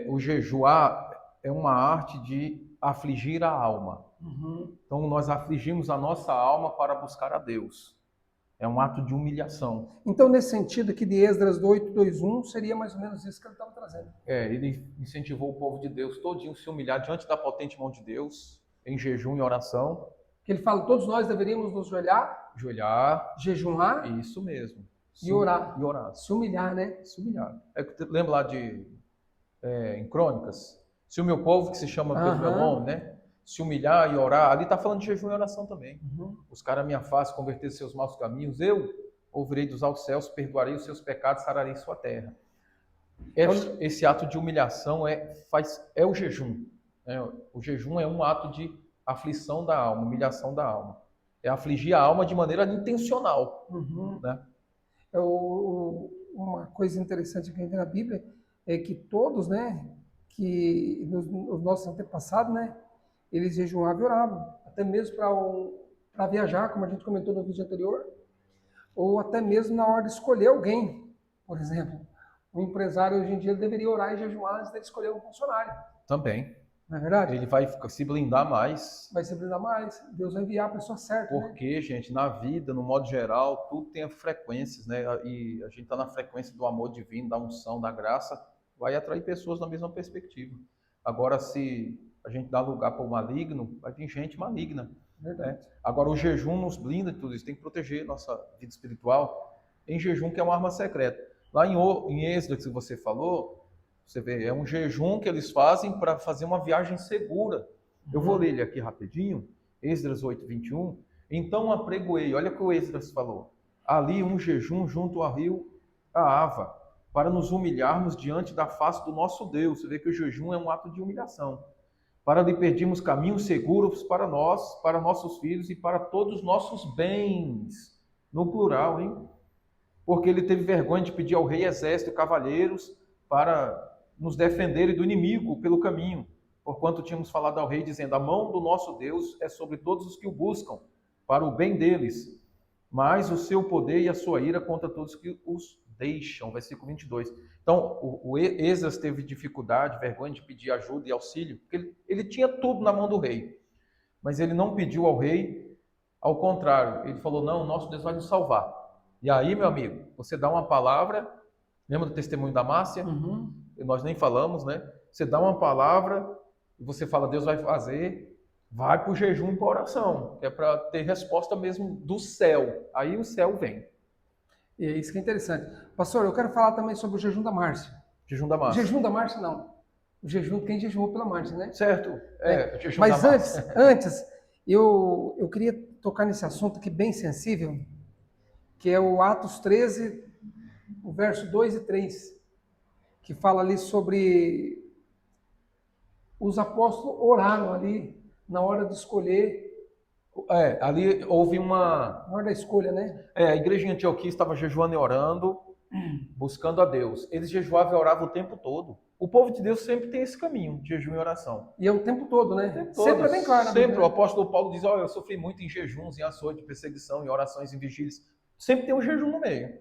o jejuar é uma arte de afligir a alma. Então nós afligimos a nossa alma para buscar a Deus. É um ato de humilhação. Então, nesse sentido aqui de Esdras 8:2:1, seria mais ou menos isso que ele estava trazendo. Ele incentivou o povo de Deus todinho a se humilhar diante da potente mão de Deus, em jejum e oração. Que ele fala, todos nós deveríamos nos Ajoelhar, jejuar isso mesmo. e orar. E orar. Se humilhar, né? Se humilhar. Lembra lá em Crônicas? Se o meu povo, que se chama pelo meu nome, né? Se humilhar e orar, ali está falando de jejum e oração também. Buscar a minha face, converter seus maus caminhos, eu ouvirei dos altos céus, perdoarei os seus pecados, sararei sua terra. Esse ato de humilhação é o jejum. O jejum é um ato de aflição da alma, humilhação da alma. É afligir a alma de maneira intencional. Né? Uma coisa interessante que a gente tem na Bíblia é que todos, né, que os nossos antepassados, né, eles jejuavam e oravam, até mesmo para viajar, como a gente comentou no vídeo anterior, ou até mesmo na hora de escolher alguém, por exemplo. O empresário hoje em dia ele deveria orar e jejuar antes de escolher um funcionário. Também. Não é verdade? Ele vai se blindar mais. Vai se blindar mais. Deus vai enviar a pessoa certa. Porque, né? Gente, na vida, no modo geral, tudo tem frequências, né? E a gente está na frequência do amor divino, da unção, da graça, vai atrair pessoas na mesma perspectiva. Agora, se a gente dá lugar para o maligno, vai vir gente maligna. Verdade. Né? Agora, o jejum nos blinda de tudo isso, tem que proteger nossa vida espiritual em jejum, que é uma arma secreta. Lá em Êxodo, que você falou, você vê, é um jejum que eles fazem para fazer uma viagem segura. Eu vou ler ele aqui rapidinho, Esdras 8:21. Então apregoei, olha o que o Esdras falou, ali um jejum junto ao rio Ahava, para nos humilharmos diante da face do nosso Deus. Você vê que o jejum é um ato de humilhação. Para lhe pedirmos caminhos seguros para nós, para nossos filhos e para todos os nossos bens. No plural, hein? Porque ele teve vergonha de pedir ao rei exército e cavalheiros para nos defenderem do inimigo pelo caminho. Porquanto tínhamos falado ao rei, dizendo, a mão do nosso Deus é sobre todos os que o buscam, para o bem deles. Mas o seu poder e a sua ira contra todos que os deixam. Versículo 22. Então, o Esdras teve dificuldade, vergonha de pedir ajuda e auxílio, porque ele tinha tudo na mão do rei. Mas ele não pediu ao rei, ao contrário, ele falou, não, o nosso Deus vai nos salvar. E aí, meu amigo, você dá uma palavra, lembra do testemunho da Márcia? Nós nem falamos, né? Você dá uma palavra e você fala, Deus vai fazer, vai para o jejum e para a oração, que é para ter resposta mesmo do céu. Aí o céu vem. E é isso que é interessante. Pastor, eu quero falar também sobre o jejum da Márcia. Jejum da Márcia. O jejum da Márcia, não. O jejum de quem jejuou pela Márcia, né? Certo. Mas antes, eu queria tocar nesse assunto aqui bem sensível, que é o Atos 13, o verso 2 e 3, que fala ali sobre os apóstolos oraram ali na hora de escolher. Ali houve na hora da escolha, né? A igreja em Antioquia estava jejuando e orando, buscando a Deus. Eles jejuavam e oravam o tempo todo. O povo de Deus sempre tem esse caminho, de jejum e oração. E é o tempo todo, né? Tempo todo. Sempre é bem claro. Sempre. O apóstolo Paulo diz, eu sofri muito em jejuns, em açoite, perseguição, em orações, em vigílias. Sempre tem um jejum no meio.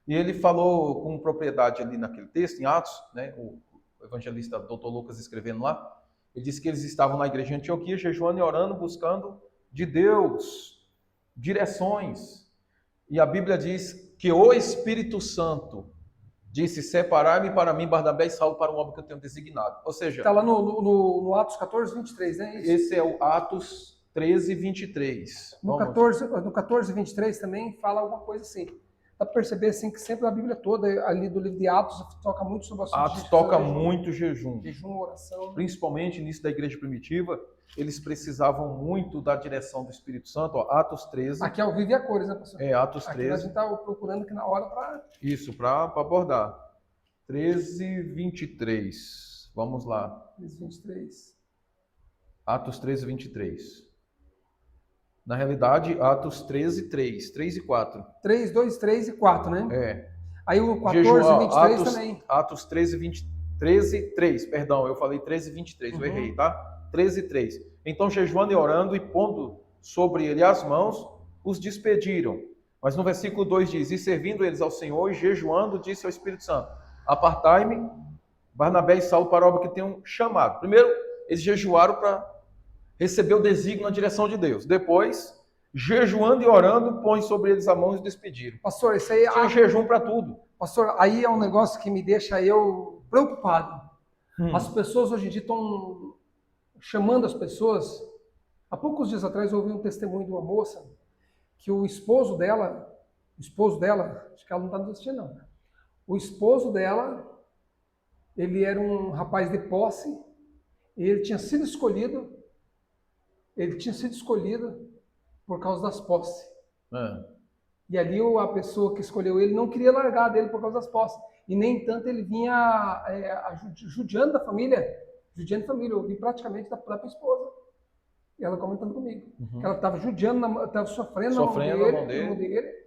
E ele falou com propriedade ali naquele texto, em Atos, né, o evangelista Dr. Lucas escrevendo lá, ele disse que eles estavam na igreja de Antioquia, jejuando e orando, buscando de Deus direções. E a Bíblia diz que o Espírito Santo disse, separai-me para mim, Barnabé e Saulo, para um homem que eu tenho designado. Ou seja... Está lá no Atos 14:23, né? Isso. Esse é o Atos 13:23. No 14:23 também fala alguma coisa assim. Dá para perceber assim, que sempre a Bíblia toda, ali do livro de Atos, toca muito sobre o assunto. Atos toca muito jejum. Jejum, oração. Principalmente no início da igreja primitiva, eles precisavam muito da direção do Espírito Santo. Ó, Atos 13. Aqui é o Vive a Cores, né, pastor? Atos 13. Aqui a gente está procurando aqui na hora para... Isso, para abordar. 13:23. Vamos lá. 13:23. Atos 13:23. Na realidade, Atos 13:3. 3 e 4. 3, 2, 3 e 4, né? Aí o 14:23 também. Atos 13:3, perdão, eu falei 13:23, eu errei, tá? 13:3. Então, jejuando e orando e pondo sobre ele as mãos, os despediram. Mas no versículo 2 diz, e servindo eles ao Senhor e jejuando, disse ao Espírito Santo, apartai-me Barnabé e Saulo para a obra que tem um chamado. Primeiro, eles jejuaram para receber o desígnio na direção de Deus. Depois, jejuando e orando, põe sobre eles a mão e os despediram. Pastor, isso aí, Tinha jejum para tudo. pastor, aí é um negócio que me deixa eu preocupado. As pessoas hoje em dia estão chamando as pessoas. Há poucos dias atrás eu ouvi um testemunho de uma moça que o esposo dela, acho que ela não está nos assistindo não. O esposo dela, ele era um rapaz de posse, e ele tinha sido escolhido por causa das posses. E ali a pessoa que escolheu ele não queria largar dele por causa das posses. E, nem tanto, ele vinha judiando da família. Eu vi praticamente da própria esposa. E ela comentando comigo. Que ela estava judiando, estava sofrendo na mão dele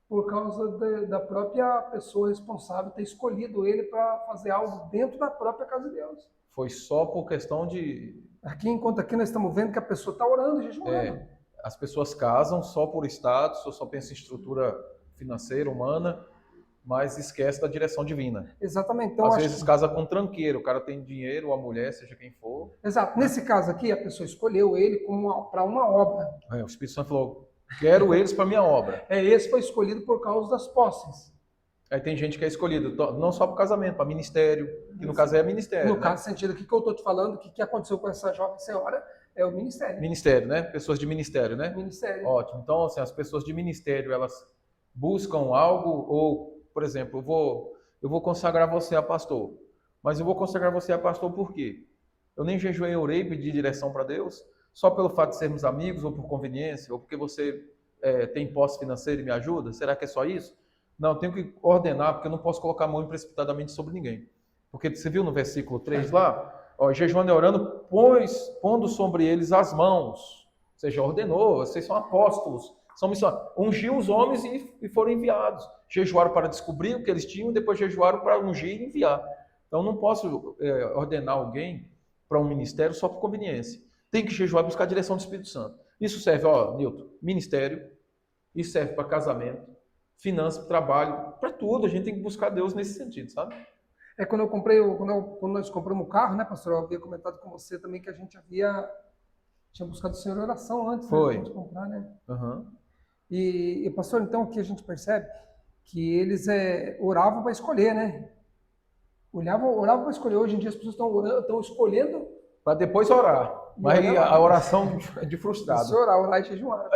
por causa da própria pessoa responsável ter escolhido ele para fazer algo dentro da própria casa de Deus. Foi só por questão de... Enquanto aqui nós estamos vendo que a pessoa está orando e jejuando. As pessoas casam só por status, ou só pensam em estrutura financeira, humana, mas esquece da direção divina. Exatamente. Então, às vezes casa com um tranqueiro, o cara tem dinheiro, ou a mulher, seja quem for. Exato. Nesse caso aqui, a pessoa escolheu ele para uma obra. O Espírito Santo falou, quero eles para minha obra. Esse foi escolhido por causa das posses. Aí tem gente que é escolhido não só para o casamento, para ministério, que no caso é ministério. No caso, sentido aqui que eu estou te falando, o que aconteceu com essa jovem senhora é o ministério. Ministério, né? Pessoas de ministério, né? Ministério. Ótimo. Então, assim, as pessoas de ministério, elas buscam algo, ou, por exemplo, eu vou consagrar você a pastor. Mas eu vou consagrar você a pastor por quê? Eu nem jejuei, orei e pedi direção para Deus, só pelo fato de sermos amigos, ou por conveniência, ou porque você tem posse financeira e me ajuda? Será que é só isso? Não, eu tenho que ordenar, porque eu não posso colocar a mão precipitadamente sobre ninguém. Porque você viu no versículo 3 lá, jejuando e orando, pondo sobre eles as mãos. Ou seja, ordenou, vocês são apóstolos, são missionários. Ungiu os homens e foram enviados. Jejuaram para descobrir o que eles tinham, depois jejuaram para ungir e enviar. Então, eu não posso ordenar alguém para um ministério só por conveniência. Tem que jejuar e buscar a direção do Espírito Santo. Isso serve, Nilton, ministério, isso serve para casamento, finanças, trabalho, para tudo. A gente tem que buscar Deus nesse sentido, sabe? Quando nós compramos o carro, né, pastor? Eu havia comentado com você também que a gente tinha buscado o Senhor em oração antes, Foi. Né, de comprar, né? Uhum. E, pastor, então aqui a gente percebe que eles oravam para escolher, né? Oravam para escolher. Hoje em dia as pessoas estão escolhendo para depois orar. Mas a oração de frustrado. Se orar e jejuar.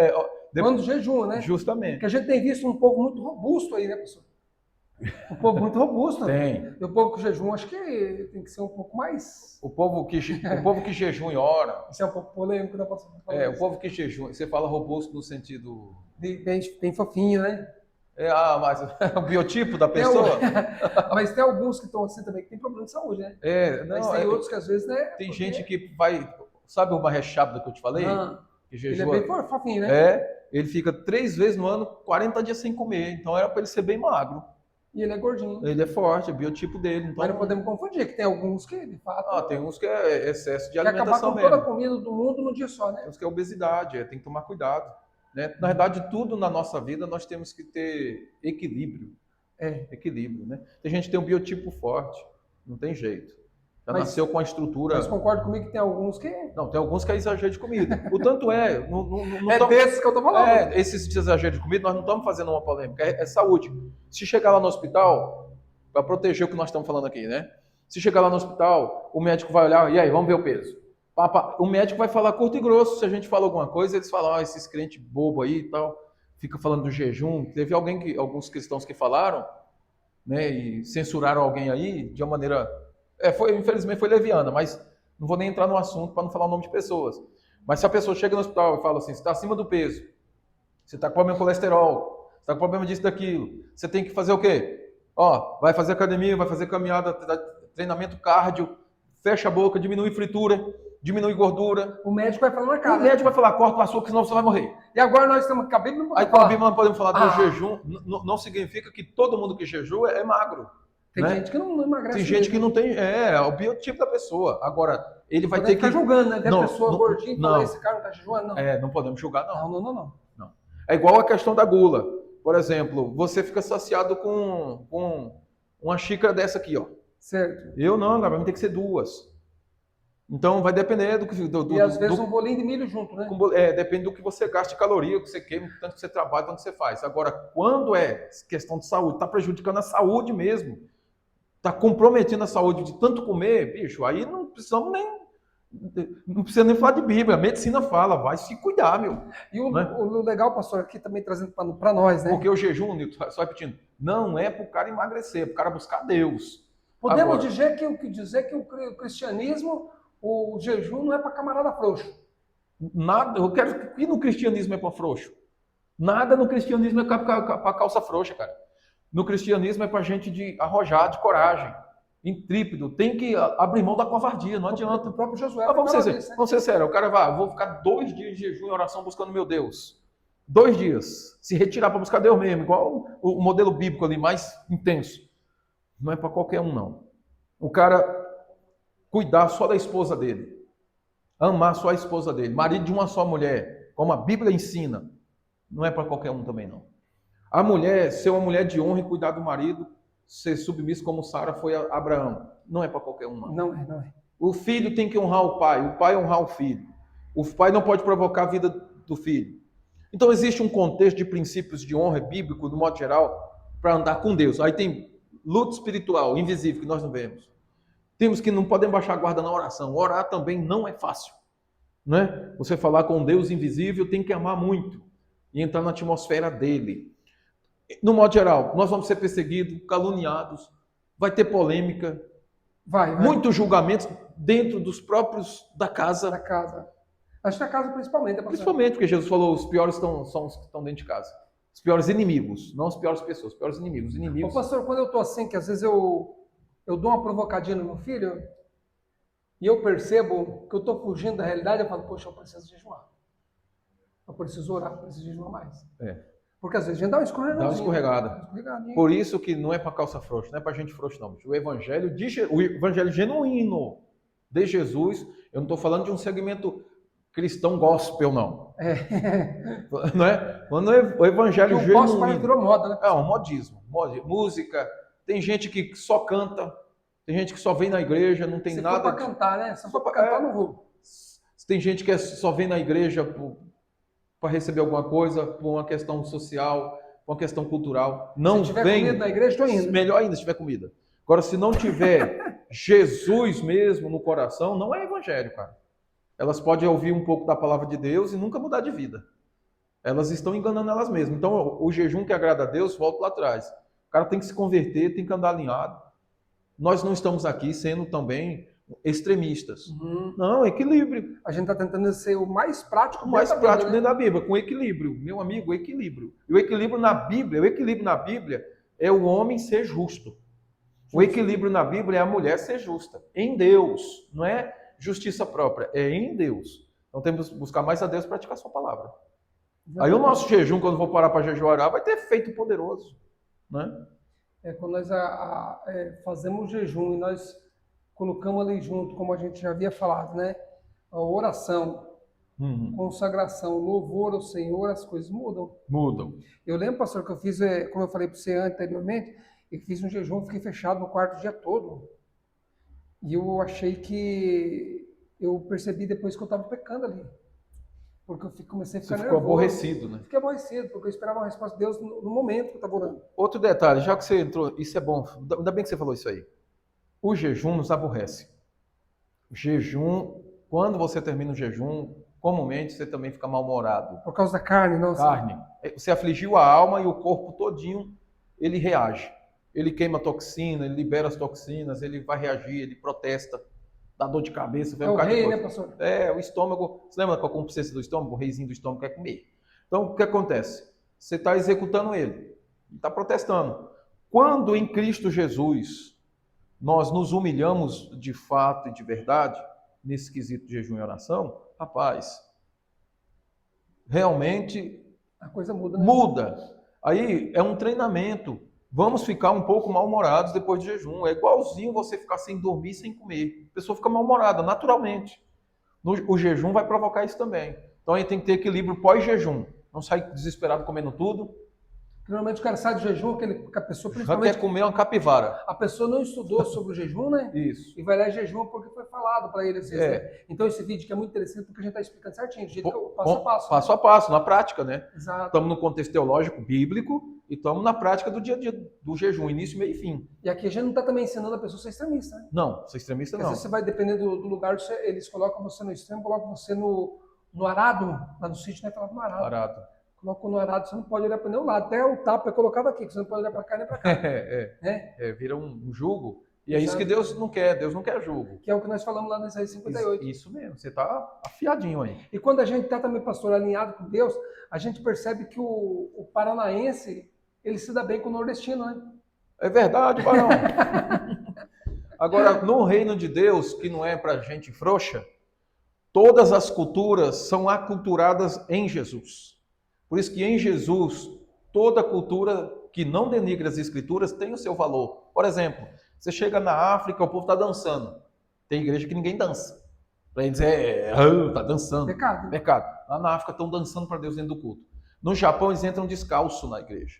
Quando jejum, né? Justamente. Porque a gente tem visto um povo muito robusto aí, né, pastor? Um povo muito robusto. Tem. E o povo que jejum, acho que tem que ser um pouco mais... O povo que jejum e ora... Isso é um pouco polêmico, né, pastor? O povo que jejum... Você fala robusto no sentido... Bem fofinho, né? Mas o biotipo da pessoa... Mas tem alguns que estão assim também, que tem problema de saúde, né? Mas tem outros que às vezes, né? Tem gente que vai... Sabe o maré chábida que eu te falei? Que jejua, ele é bem fofinho, né? Ele fica 3 vezes no ano, 40 dias sem comer. Então era para ele ser bem magro. E ele é gordinho. Ele é forte, é o biotipo dele. Então... Mas não podemos confundir, que tem alguns que, de fato... tem uns que é excesso de alimentação mesmo. Quer acabar com toda a comida do mundo num dia só, né? Tem uns que é obesidade, tem que tomar cuidado. Né? Na verdade, tudo na nossa vida nós temos que ter equilíbrio. Equilíbrio, né? Tem gente que tem um biotipo forte, não tem jeito. Nasceu com a estrutura... Mas concorda comigo que tem alguns que... Não, tem alguns que é exagero de comida. O tanto desses que eu tô falando. Esses de exagero de comida, nós não estamos fazendo uma polêmica, é saúde. Se chegar lá no hospital, para proteger o que nós estamos falando aqui, né? Se chegar lá no hospital, o médico vai olhar, e aí, vamos ver o peso. O médico vai falar curto e grosso. Se a gente fala alguma coisa, eles falam, esses crentes bobo aí e tal, fica falando do jejum. Teve alguns cristãos que falaram, né, e censuraram alguém aí de uma maneira... infelizmente foi leviana, mas não vou nem entrar no assunto para não falar o nome de pessoas. Mas se a pessoa chega no hospital e fala assim, você está acima do peso, você está com problema de colesterol, você está com problema disso, daquilo, você tem que fazer o quê? Vai fazer academia, vai fazer caminhada, treinamento cardio, fecha a boca, diminui fritura, diminui gordura. O médico vai falar na cara. O médico vai falar, corta o açúcar, senão você vai morrer. E agora nós estamos com a Bíblia, não podemos falar. Aí com a Bíblia não podemos falar do jejum, não significa que todo mundo que jejua é magro. Tem gente que não emagrece. Tem gente que não tem. O biotipo da pessoa. Agora, ele vai ter que. Ficar julgando, né? Tem a pessoa gordinha e fala, esse cara não está jejuando, não. Não podemos julgar, não. Não. É igual a questão da gula. Por exemplo, você fica saciado com uma xícara dessa aqui, ó. Certo. Eu não, para mim tem que ser 2. Então vai depender do que. E às vezes um bolinho de milho junto, né? Depende do que você gasta de caloria, o que você queima, tanto que você trabalha, tanto que você faz. Agora, quando é questão de saúde, está prejudicando a saúde mesmo, está comprometendo a saúde de tanto comer, bicho, aí não precisamos nem. Não precisa nem falar de Bíblia, a medicina fala, vai se cuidar, meu. E o, Né? o legal, pastor, aqui também trazendo para nós, né? Porque o jejum, só repetindo, não é para o cara emagrecer, é para o cara buscar Deus. Podemos Agora, dizer que o cristianismo, o jejum não é para camarada frouxo. nada, eu quero que no cristianismo é para frouxo. Nada no cristianismo é para calça frouxa, cara. No cristianismo é para gente de arrojar, de coragem, intrípido. Tem que abrir mão da covardia, não adianta. O próprio Josué. Mas vamos ser sérios, o cara vai, vou ficar 2 dias de jejum e oração buscando meu Deus. 2 dias. Se retirar para buscar Deus mesmo, igual o modelo bíblico ali, mais intenso. Não é para qualquer um, não. O cara cuidar só da esposa dele. Amar só a esposa dele. Marido de uma só mulher, como a Bíblia ensina. Não é para qualquer um também, não. A mulher, ser uma mulher de honra e cuidar do marido, ser submisso como Sara foi a Abraão. Não é para qualquer um, não. Não é. O filho tem que honrar o pai honrar o filho. O pai não pode provocar a vida do filho. Então existe um contexto de princípios de honra bíblico, no modo geral, para andar com Deus. Aí tem luta espiritual, invisível, que nós não vemos. Temos que não podemos baixar a guarda na oração. Orar também não é fácil. Né? Você falar com Deus invisível tem que amar muito e entrar na atmosfera dele. No modo geral, nós vamos ser perseguidos, caluniados, vai ter polêmica, vai. Muitos julgamentos dentro dos próprios da casa. Da casa. Acho que da casa principalmente. Principalmente porque Jesus falou os piores são os que estão dentro de casa. Os piores inimigos, não as piores pessoas, os piores inimigos. Os inimigos. Ô, pastor, quando eu estou assim, que às vezes eu dou uma provocadinha no meu filho e eu percebo que eu estou fugindo da realidade, eu falo, poxa, eu preciso jejuar. Eu preciso orar, eu preciso jejuar mais. Porque às vezes a gente dá uma escorregada. Dá uma escorregada. Por isso que não é para calça frouxa, não é para gente frouxa, não. O evangelho genuíno de Jesus, eu não estou falando de um segmento cristão gospel, não. Não é? Quando o evangelho genuíno. O gospel virou moda, né? É um modismo. Música. Tem gente que só canta, tem gente que só vem na igreja, não tem Se nada. Se for para cantar, né? Se for para cantar, não vou. Tem gente que só vem na igreja para receber alguma coisa, por uma questão social, por uma questão cultural. Não se tiver vem, comida na igreja, estou indo. Melhor ainda se tiver comida. Agora, se não tiver Jesus mesmo no coração, não é evangelho, cara. Elas podem ouvir um pouco da palavra de Deus e nunca mudar de vida. Elas estão enganando elas mesmas. Então, o jejum que agrada a Deus, volta lá atrás. O cara tem que se converter, tem que andar alinhado. Nós não estamos aqui sendo também extremistas. Não, equilíbrio. A gente está tentando ser o mais prático dentro da Bíblia, com equilíbrio. Meu amigo, equilíbrio. E o equilíbrio na Bíblia é o homem ser justo. O equilíbrio na Bíblia é a mulher ser justa. Em Deus. Não é justiça própria, é em Deus. Então temos que buscar mais a Deus e praticar a sua palavra. Aí o nosso jejum, quando for parar para jejuar, vai ter efeito poderoso. Né? Quando nós fazemos o jejum e nós colocamos ali junto, como a gente já havia falado, né? A oração, consagração, louvor ao Senhor, as coisas mudam. Mudam. Eu lembro, pastor, que eu fiz, como eu falei para você anteriormente, eu fiz um jejum, fiquei fechado no quarto o dia todo. E eu achei que... Eu percebi depois que eu estava pecando ali. Porque eu comecei a ficar nervoso. Você ficou aborrecido, né? Fiquei aborrecido, porque eu esperava uma resposta de Deus no momento que eu estava orando. Outro detalhe, já que você entrou, isso é bom, ainda bem que você falou isso aí. O jejum nos aborrece. O jejum, quando você termina o jejum, comumente você também fica mal-humorado. Por causa da carne, não? Carne. Você afligiu a alma e o corpo todinho, ele reage. Ele queima toxina, ele libera as toxinas, ele vai reagir, ele protesta, dá dor de cabeça. É o rei, né, pastor? O estômago. Você lembra com a concupiscência do estômago? O reizinho do estômago quer comer. Então, o que acontece? Você está executando ele, está protestando. Quando em Cristo Jesus nós nos humilhamos de fato e de verdade, nesse quesito de jejum e oração, rapaz, realmente a coisa muda, né? Muda. Aí é um treinamento. Vamos ficar um pouco mal-humorados depois de jejum. É igualzinho você ficar sem dormir, sem comer. A pessoa fica mal-humorada, naturalmente. O jejum vai provocar isso também. Então aí tem que ter equilíbrio pós-jejum. Não sair desesperado comendo tudo. Normalmente o cara sai do jejum, que a pessoa, Já principalmente, quer comer uma capivara. a pessoa não estudou sobre o jejum, né? Isso. E vai lá e jejum porque foi falado para ele, às vezes, É. né? Então esse vídeo que é muito interessante porque a gente está explicando certinho, do jeito que eu Com- passo a passo. Passo a passo, na prática, né? Exato. Estamos no contexto teológico, bíblico, e estamos na prática do dia a dia do jejum, início, meio e fim. E aqui a gente não está também ensinando a pessoa a ser extremista, né? Não, ser extremista Porque não. às vezes você vai, dependendo do lugar, eles colocam você no extremo, colocam você no arado, lá no sítio, né? Falava no arado. Barato. Colocam no arado, você não pode olhar para nenhum lado. Até o tapa é colocado aqui, que você não pode olhar para cá nem para cá. Vira um jugo. E é isso que Deus não quer. Deus não quer jugo. Que é o que nós falamos lá no Isaías 58. Isso mesmo. Você está afiadinho aí. E quando a gente está também, pastor, alinhado com Deus, a gente percebe que o paranaense, ele se dá bem com o nordestino, né? É verdade, Barão. Agora, no reino de Deus, que não é para gente frouxa, todas as culturas são aculturadas em Jesus. Por isso que em Jesus, toda cultura que não denigre as escrituras tem o seu valor. Por exemplo, você chega na África, o povo está dançando. Tem igreja que ninguém dança. Para eles está dançando. Pecado. Pecado. Lá na África estão dançando para Deus dentro do culto. No Japão, eles entram descalço na igreja.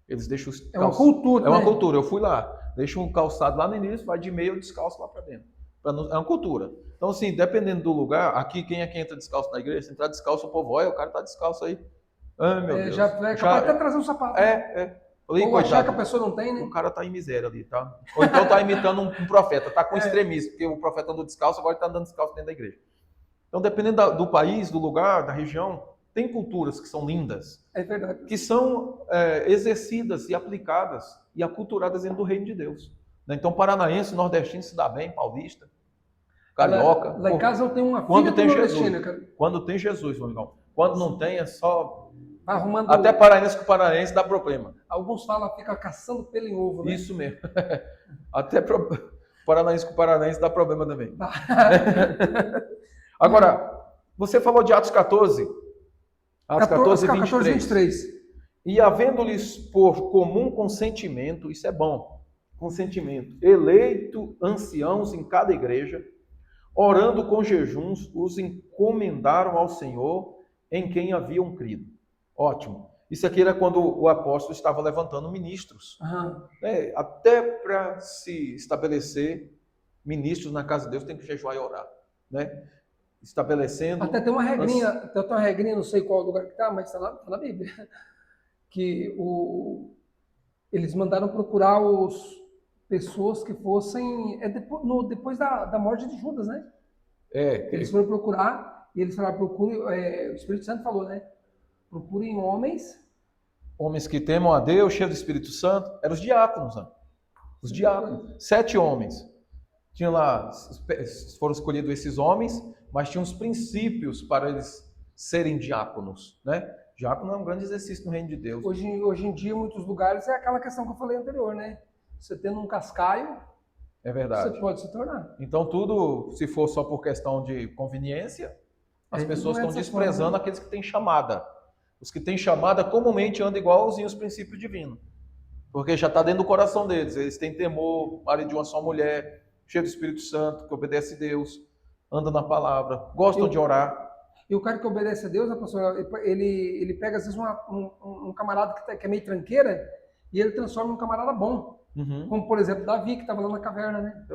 Eles deixam os É uma cultura. É uma né? cultura. Eu fui lá. Deixa um calçado lá no início, vai de meio descalço lá para dentro. É uma cultura. Então, assim, dependendo do lugar, aqui quem é que entra descalço na igreja? Se entrar descalço, o povo, olha, o cara está descalço aí. Ai, meu Deus. Já é capaz até trazer um sapato. Falei, Ou achar que a pessoa não tem, né? O cara tá em miséria ali, tá? Ou então tá imitando um profeta, tá com extremista, porque o profeta andou descalço, agora ele tá andando descalço dentro da igreja. Então, dependendo do país, do lugar, da região, tem culturas que são lindas. É verdade. Que são exercidas e aplicadas e aculturadas dentro do reino de Deus. Então, paranaense, nordestino se dá bem, paulista, carioca. Lá em casa eu tenho uma quando filha tem nordestina, Jesus. cara. Quando tem Jesus, meu irmão. Quando não tem, é só... Arrumando... Até paraense com paraense dá problema. Alguns falam, fica caçando pelo em ovo, né? Isso mesmo. Até paranaense com paranaense dá problema também. Agora, você falou de Atos 14. Atos 14, 23. E havendo-lhes por comum consentimento, isso é bom, consentimento, eleito anciãos em cada igreja, orando com jejuns, os encomendaram ao Senhor em quem haviam crido. Ótimo. Isso aqui era quando o apóstolo estava levantando ministros. Né? Até para se estabelecer ministros na casa de Deus, tem que jejuar e orar. Né? Estabelecendo... Até tem uma regrinha, não sei qual lugar que está, mas está na Bíblia. Que eles mandaram procurar pessoas que fossem... depois da morte de Judas, né? Eles foram procurar e eles falaram, procure... o Espírito Santo falou, né? Procurem homens que temam a Deus, cheios do Espírito Santo. Eram os diáconos, né? Os diáconos. 7 homens. Tinha lá, foram escolhidos esses homens, mas tinha uns princípios para eles serem diáconos, né? Diácono é um grande exercício no reino de Deus. Hoje em dia, em muitos lugares, é aquela questão que eu falei anterior, né? Você tendo um cascaio, é verdade. Você pode se tornar. Então, tudo, se for só por questão de conveniência, as pessoas estão desprezando aqueles que têm chamada. Os que têm chamada comumente andam igualzinho aos princípios divinos. Porque já está dentro do coração deles. Eles têm temor, marido de uma só mulher, cheio do Espírito Santo, que obedece a Deus, anda na palavra, gostam de orar. E o cara que obedece a Deus, ele pega às vezes um camarada que é meio tranqueira e ele transforma em um camarada bom. Como, por exemplo, Davi, que estava lá na caverna, né?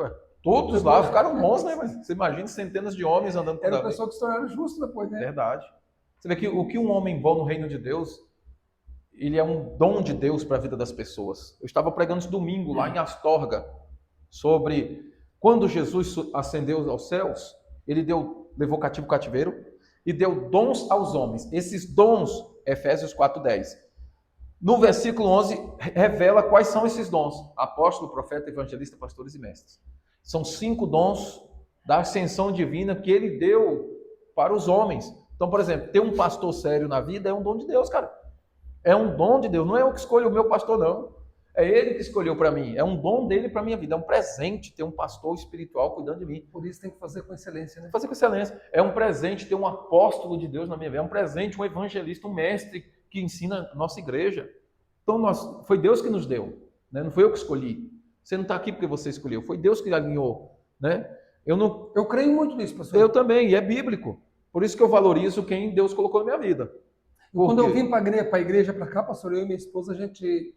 Todos lá ficaram bons, né? Mas você imagina centenas de homens andando por Davi. Era o pessoal que se tornaram justos depois, né? Verdade. Você vê que o que um homem bom no reino de Deus, ele é um dom de Deus para a vida das pessoas. Eu estava pregando esse domingo lá em Astorga sobre quando Jesus ascendeu aos céus, ele levou cativo o cativeiro e deu dons aos homens. Esses dons, Efésios 4:10. No versículo 11, revela quais são esses dons. Apóstolo, profeta, evangelista, pastores e mestres. São 5 dons da ascensão divina que ele deu para os homens. Então, por exemplo, ter um pastor sério na vida é um dom de Deus, cara. É um dom de Deus. Não é eu que escolho o meu pastor, não. É ele que escolheu para mim. É um dom dele para a minha vida. É um presente ter um pastor espiritual cuidando de mim. Por isso tem que fazer com excelência, né? Fazer com excelência. É um presente ter um apóstolo de Deus na minha vida. É um presente, um evangelista, um mestre que ensina a nossa igreja. Então, foi Deus que nos deu. Né? Não foi eu que escolhi. Você não está aqui porque você escolheu. Foi Deus que alinhou. Né? Eu creio muito nisso, pastor. Eu também, e é bíblico. Por isso que eu valorizo quem Deus colocou na minha vida. Quando eu vim para a igreja para cá, pastor, eu e minha esposa, a gente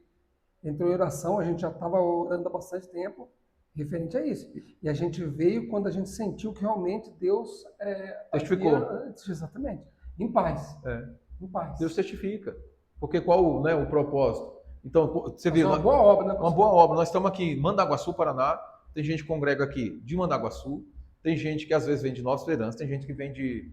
entrou em oração, a gente já estava orando há bastante tempo referente a isso. E a gente veio quando a gente sentiu que realmente Deus testificou. Exatamente. Em paz. Em paz. Deus testifica. Porque qual, né, o propósito? Então, você vê... Uma boa obra, né, pastor? Uma boa obra. Nós estamos aqui em Mandaguaçu, Paraná. Tem gente que congrega aqui de Mandaguaçu. Tem gente que às vezes vem de Nova Esperança. Tem gente que vem de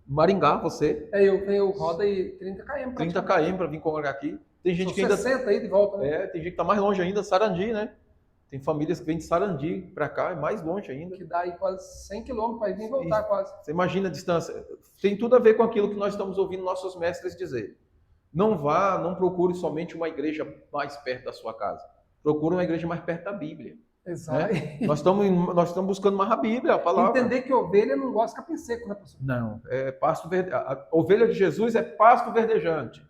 Maringá, você. Eu rodo aí 30 km. 30 km para vir congregar aqui. Tem gente que ainda... 60 aí de volta, né? tem gente que está mais longe ainda, Sarandi, né? Tem famílias que vêm de Sarandi para cá, é mais longe ainda. Que dá aí quase 100 km para ir e voltar quase. Você imagina a distância. Tem tudo a ver com aquilo que nós estamos ouvindo nossos mestres dizer. Não procure somente uma igreja mais perto da sua casa. Procure uma igreja mais perto da Bíblia. Exato. Né? Nós estamos buscando mais a Bíblia, a palavra. Entender que ovelha não gosta de capim seco, né, pastor? Não, é pasto verdejante. A ovelha de Jesus é pasto verdejante.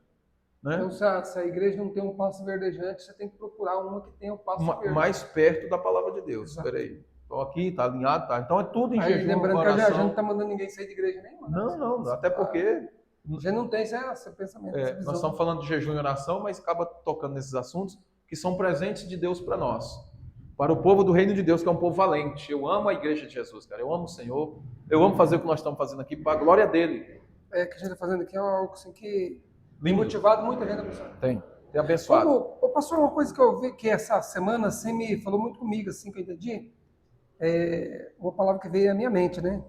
Né? Então, se a igreja não tem um pasto verdejante, você tem que procurar uma que tenha o pasto verdejante. Mais perto da palavra de Deus. Espera aí. Então aqui, está alinhado, tá? Então é tudo em jejum, lembrando oração. que a gente não está mandando ninguém sair de igreja nenhuma. Não, até porque... Já não tem esse pensamento. Nós estamos falando de jejum e oração, mas acaba tocando nesses assuntos que são presentes de Deus para nós. Para o povo do reino de Deus, que é um povo valente. Eu amo a igreja de Jesus, cara. Eu amo o Senhor. Eu amo fazer o que nós estamos fazendo aqui para a glória dele. Que a gente está fazendo aqui é algo assim que tem motivado muita gente, pessoal. Tem abençoado. Pastor, uma coisa que eu vi que essa semana assim, me falou muito comigo, assim, que eu entendi, uma palavra que veio à minha mente, né?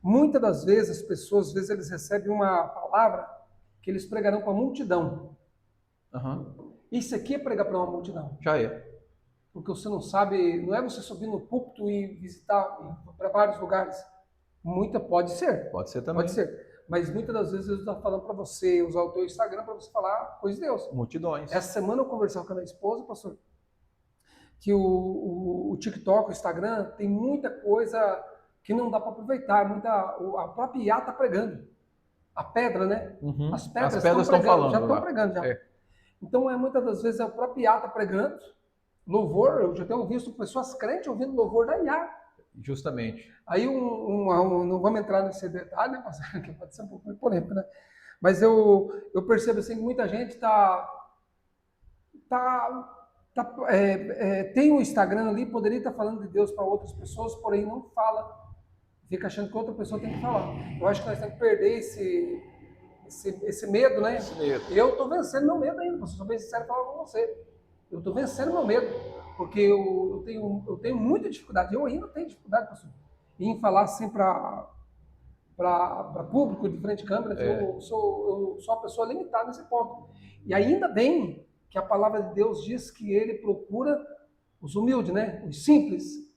Muitas das vezes, as pessoas, às vezes, eles recebem uma palavra que eles pregarão para a multidão. Isso aqui é pregar para uma multidão. Já é. Porque você não sabe, não é você subir no púlpito e visitar para vários lugares. Pode ser. Pode ser também. Pode ser. Mas muitas das vezes Deus está falando para você, usar o teu Instagram para você falar coisa de Deus. Multidões. Essa semana eu conversava com a minha esposa, pastor, que o TikTok, o Instagram, tem muita coisa que não dá para aproveitar. A própria IA está pregando. A pedra, né? As pedras estão falando. Já estão pregando. Já. Então, muitas das vezes, a própria IA está pregando. Louvor, eu já tenho visto pessoas crentes ouvindo louvor da IA. Justamente. Aí, não vamos entrar nesse detalhe, né, pastor, que pode ser um pouco polêmico, né? Mas eu percebo assim, que muita gente tem um Instagram ali, poderia estar falando de Deus para outras pessoas, porém não fala. Fica achando que outra pessoa tem que falar. Eu acho que nós temos que perder esse medo, né? Esse medo. Eu estou vencendo meu medo ainda, pastor. Sou bem sincero falar com você. Eu estou vencendo meu medo, porque eu tenho muita dificuldade. Eu ainda tenho dificuldade, pastor, em falar assim para público, de frente de câmera. Eu sou uma pessoa limitada nesse ponto. E ainda bem que a palavra de Deus diz que ele procura os humildes, né? Os simples.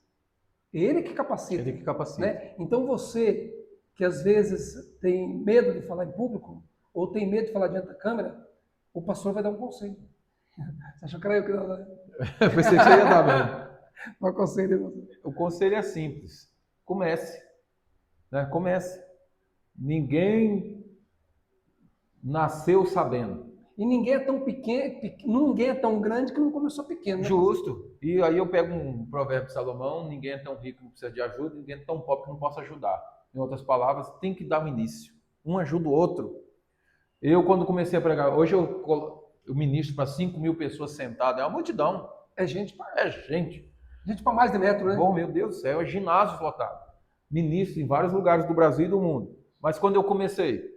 Ele que capacita. Ele que capacita. Né? Então você, que às vezes tem medo de falar em público, ou tem medo de falar diante da câmera, o pastor vai dar um conselho. Você achou que era eu que dava, né? Pensei que você ia dar mesmo. Um conselho. O conselho é simples. Comece. Né? Comece. Ninguém nasceu sabendo. E ninguém é tão pequeno, ninguém é tão grande que não começou pequeno. Né? Justo. E aí eu pego um provérbio de Salomão: ninguém é tão rico que não precisa de ajuda, ninguém é tão pobre que não possa ajudar. Em outras palavras, tem que dar um início. Um ajuda o outro. Eu, quando comecei a pregar, hoje eu ministro para 5.000 pessoas sentadas, é uma multidão. É gente para gente. Gente para mais de metro, né? Bom, meu Deus do céu, é ginásio lotado. Ministro em vários lugares do Brasil e do mundo. Mas quando eu comecei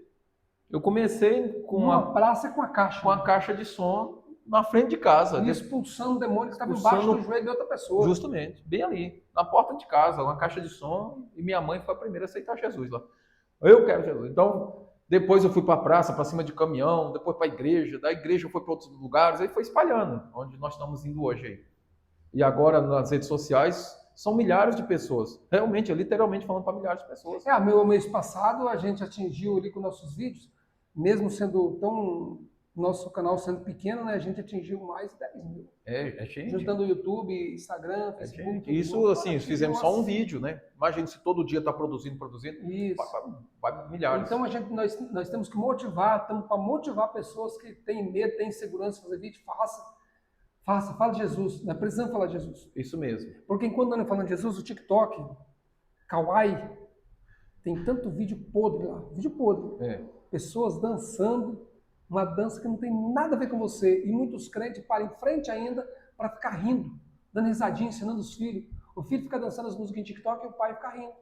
com uma praça com a caixa. Com a caixa de som na frente de casa. E expulsando o demônio que estava embaixo do joelho de outra pessoa. Justamente, bem ali, na porta de casa, uma caixa de som, e minha mãe foi a primeira a aceitar Jesus lá. Eu quero Jesus. Então, depois eu fui para a praça, para cima de caminhão, depois para a igreja, da igreja eu fui para outros lugares, aí foi espalhando, onde nós estamos indo hoje aí. E agora nas redes sociais são milhares de pessoas, realmente, literalmente falando para milhares de pessoas. Mês passado a gente atingiu ali com nossos vídeos, mesmo sendo nosso canal sendo pequeno, né, a gente atingiu mais de 10 mil. É gente. Juntando o YouTube, Instagram, Facebook. Isso, assim, fizemos só um vídeo, né? Imagina se todo dia está produzindo. Isso. Vai milhares. Então nós temos que motivar, estamos para motivar pessoas que têm medo, têm insegurança de fazer vídeo. Fala de Jesus. Nós precisamos falar de Jesus. Isso mesmo. Porque enquanto nós falando de Jesus, o TikTok, Kawaii, tem tanto vídeo podre lá. Vídeo podre. Pessoas dançando Uma dança que não tem nada a ver com você. E muitos crentes param em frente ainda para ficar rindo, dando risadinha, ensinando os filhos. O filho fica dançando as músicas em TikTok e o pai fica rindo.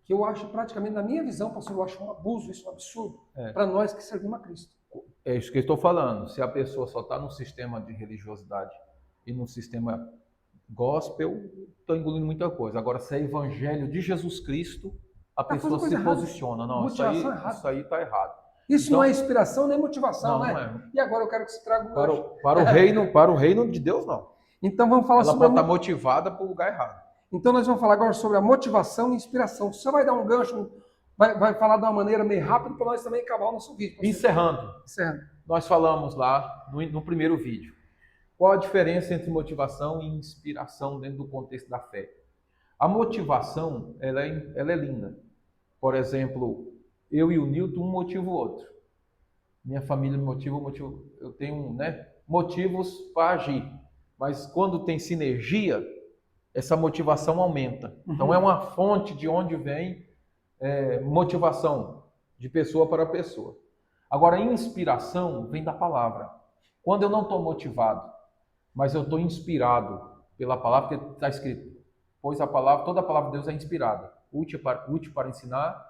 Que eu acho praticamente, na minha visão, pastor, eu acho um abuso, isso é um absurdo, para nós que servimos a Cristo. É isso que eu estou falando. Se a pessoa só está num sistema de religiosidade e num sistema gospel, estou engolindo muita coisa. Agora, se é evangelho de Jesus Cristo, a pessoa se posiciona. Não, isso aí está errado. Isso então, não é inspiração nem motivação, né? Não é. E agora eu quero que você traga para o reino de Deus, não. Então vamos falar sobre... Ela pode estar motivada para o lugar errado. Então nós vamos falar agora sobre a motivação e inspiração. Você vai dar um gancho, vai falar de uma maneira meio rápida para nós também acabar o nosso vídeo. Encerrando. Nós falamos lá no primeiro vídeo. Qual a diferença entre motivação e inspiração dentro do contexto da fé? A motivação, ela é linda. Por exemplo, eu e o Nilton, um motiva o outro. Minha família me motiva, eu tenho motivos para agir. Mas quando tem sinergia, essa motivação aumenta. Então é uma fonte de onde vem motivação de pessoa para pessoa. Agora, inspiração vem da palavra. Quando eu não estou motivado, mas eu estou inspirado pela palavra, porque está escrito, pois toda a palavra de Deus é inspirada, útil para ensinar,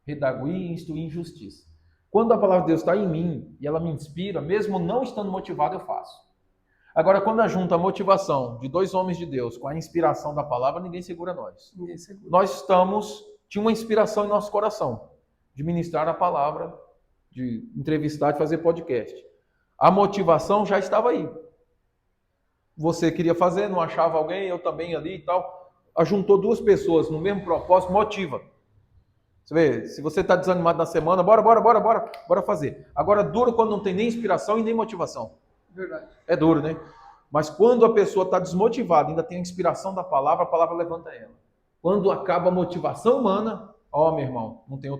redarguir e instruir em justiça. Quando a palavra de Deus está em mim e ela me inspira, mesmo não estando motivado, eu faço. Agora, quando eu junto a motivação de dois homens de Deus com a inspiração da palavra, ninguém segura nós. Nós tinha uma inspiração em nosso coração de ministrar a palavra, de entrevistar, de fazer podcast. A motivação já estava aí. Você queria fazer, não achava alguém, eu também ali e tal. Juntou duas pessoas no mesmo propósito, motiva. Você vê, se você está desanimado na semana, bora fazer. Agora, duro quando não tem nem inspiração e nem motivação. Verdade. É duro, né? Mas quando a pessoa está desmotivada, ainda tem a inspiração da palavra, a palavra levanta ela. Quando acaba a motivação humana, meu irmão, não tem outro